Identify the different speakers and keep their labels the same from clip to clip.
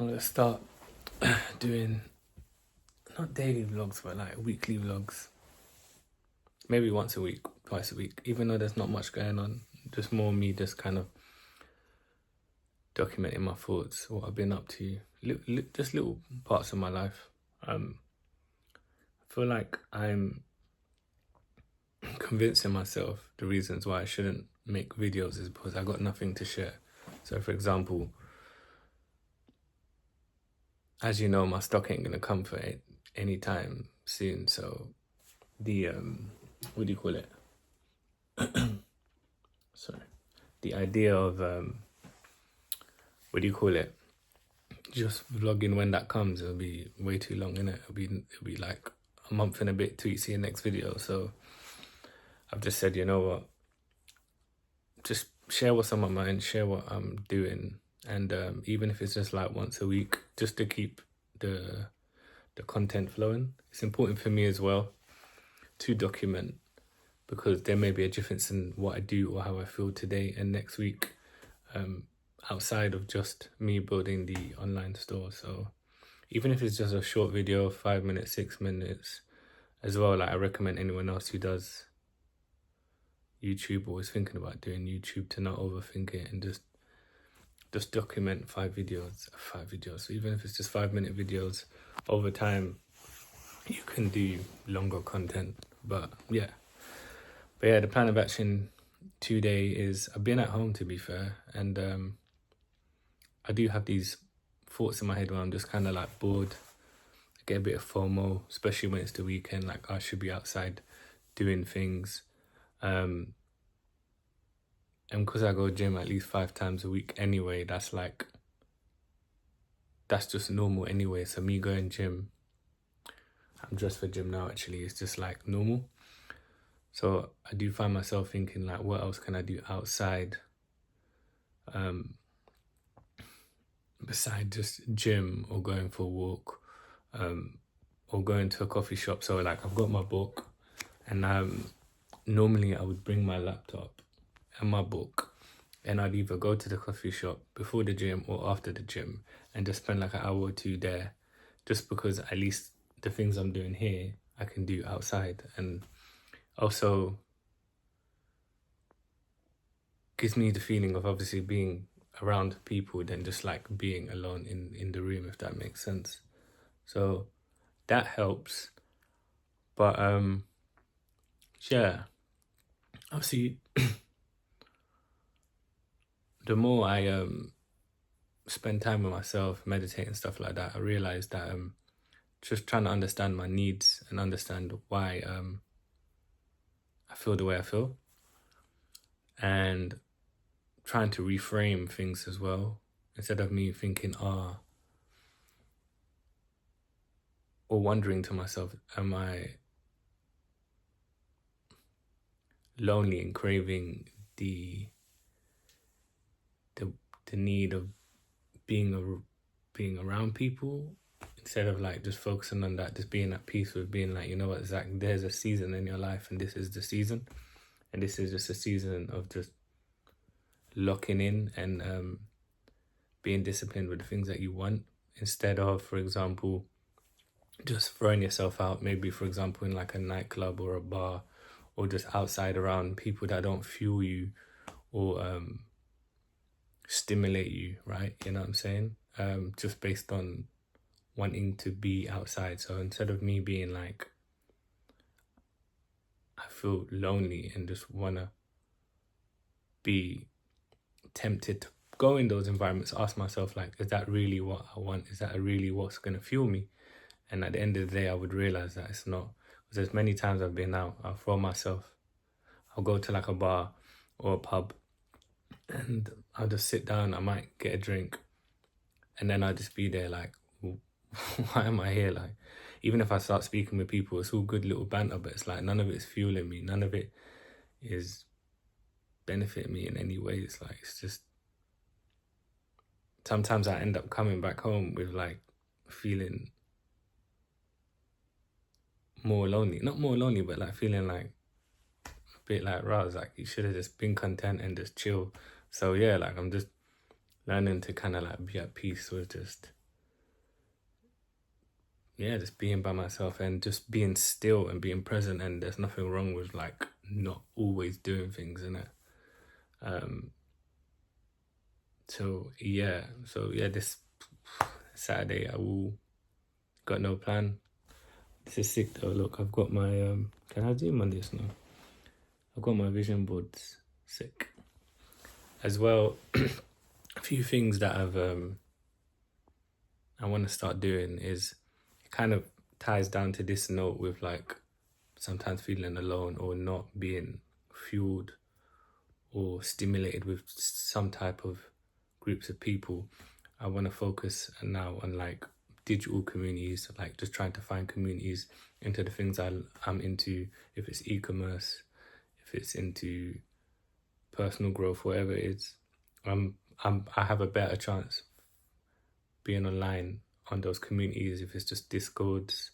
Speaker 1: I'm gonna start doing not daily vlogs, but like weekly vlogs. Maybe once a week, twice a week, even though there's not much going on. Just more me just kind of documenting my thoughts, what I've been up to, just little parts of my life. I feel like I'm convincing myself the reasons why I shouldn't make videos is because I got nothing to share. So for example, as you know, my stock ain't gonna come for it anytime soon. So the what do you call it? Sorry, the idea of what do you call it? Just vlogging when that comes, it'll be way too long, innit? It'll be like a month and a bit till you see the next video. So I've just said, you know what? Just share what's on my mind, share what I'm doing, and even if it's just like once a week, just to keep the content flowing. It's important for me as well to document, because there may be a difference in what I do or how I feel today and next week, outside of just me building the online store. So even if it's just a short video, 5 minutes, 6 minutes as well, like I recommend anyone else who does YouTube or is thinking about doing YouTube to not overthink it and just document 5 videos. So even if it's just 5-minute videos, over time you can do longer content. But yeah, the plan of action today is I've been at home, to be fair, and I do have these thoughts in my head where I'm just kind of like bored. I get a bit of FOMO, especially when it's the weekend, like I should be outside doing things. And because I go gym at least 5 times a week anyway, that's just normal anyway. So me going gym, I'm dressed for gym now actually, it's just like normal. So I do find myself thinking like, what else can I do outside? Beside just gym or going for a walk, or going to a coffee shop. So like I've got my book, and normally I would bring my laptop and my book, and I'd either go to the coffee shop before the gym or after the gym and just spend like an hour or two there, just because at least the things I'm doing here I can do outside, and also gives me the feeling of obviously being around people than just like being alone in the room, if that makes sense. So that helps. But yeah, obviously the more I spend time with myself, meditate and stuff like that, I realize that just trying to understand my needs and understand why I feel the way I feel, and trying to reframe things as well, instead of me thinking, or wondering to myself, am I lonely and craving the need of being around people, instead of like just focusing on that, just being at peace with being like, you know what, Zach, there's a season in your life and this is the season, and this is just a season of just locking in and being disciplined with the things that you want, instead of, for example, just throwing yourself out, maybe for example in like a nightclub or a bar, or just outside around people that don't fuel you or stimulate you, right? You know what I'm saying? Just based on wanting to be outside. So instead of me being like, I feel lonely and just wanna be tempted to go in those environments, ask myself like, is that really what I want? Is that really what's gonna fuel me? And at the end of the day, I would realize that it's not. Because there's many times I've been out, I'll throw myself, I'll go to like a bar or a pub, and I'll just sit down, I might get a drink, and then I'll just be there like, why am I here? Like, even if I start speaking with people, it's all good little banter, but it's like none of it's fueling me, none of it is benefiting me in any way. It's like, it's just, sometimes I end up coming back home with like feeling more lonely, not more lonely, but like feeling like a bit like, Raz, like you should have just been content and just chill. So yeah, like I'm just learning to kind of like be at peace with just yeah, just being by myself and just being still and being present. And there's nothing wrong with like not always doing things, innit? So yeah, this Saturday I will got no plan. This is sick though. Look, I've got my can I zoom on this now? I've got my vision boards. Sick. As well, a few things that I want to start doing is it kind of ties down to this note with like sometimes feeling alone or not being fueled or stimulated with some type of groups of people. I want to focus now on like digital communities, like just trying to find communities into the things I'm into, if it's e-commerce, if it's into personal growth, whatever it is. I have a better chance being online on those communities if it's just discords,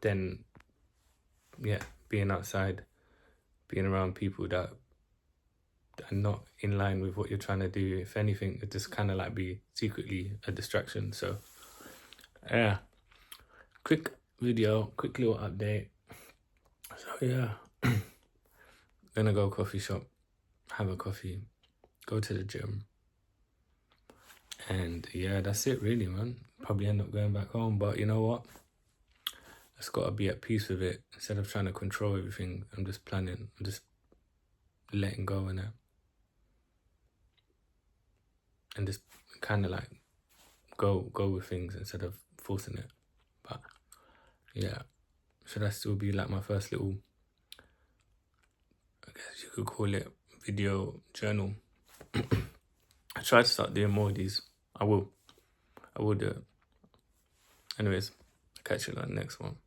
Speaker 1: then yeah, being outside, being around people that are not in line with what you're trying to do. If anything, it just kind of like be secretly a distraction. So yeah, quick video, quick little update. So yeah, gonna go coffee shop, have a coffee, go to the gym, and yeah, that's it really, man. Probably end up going back home, but you know what? I just gotta be at peace with it. Instead of trying to control everything, I'm just planning, I'm just letting go in it. And just kind of like go with things instead of forcing it. But yeah, should I still be like my first little, I guess you could call it, video journal? I try to start doing more of these. I will do it. Anyways, I'll catch you on the next one.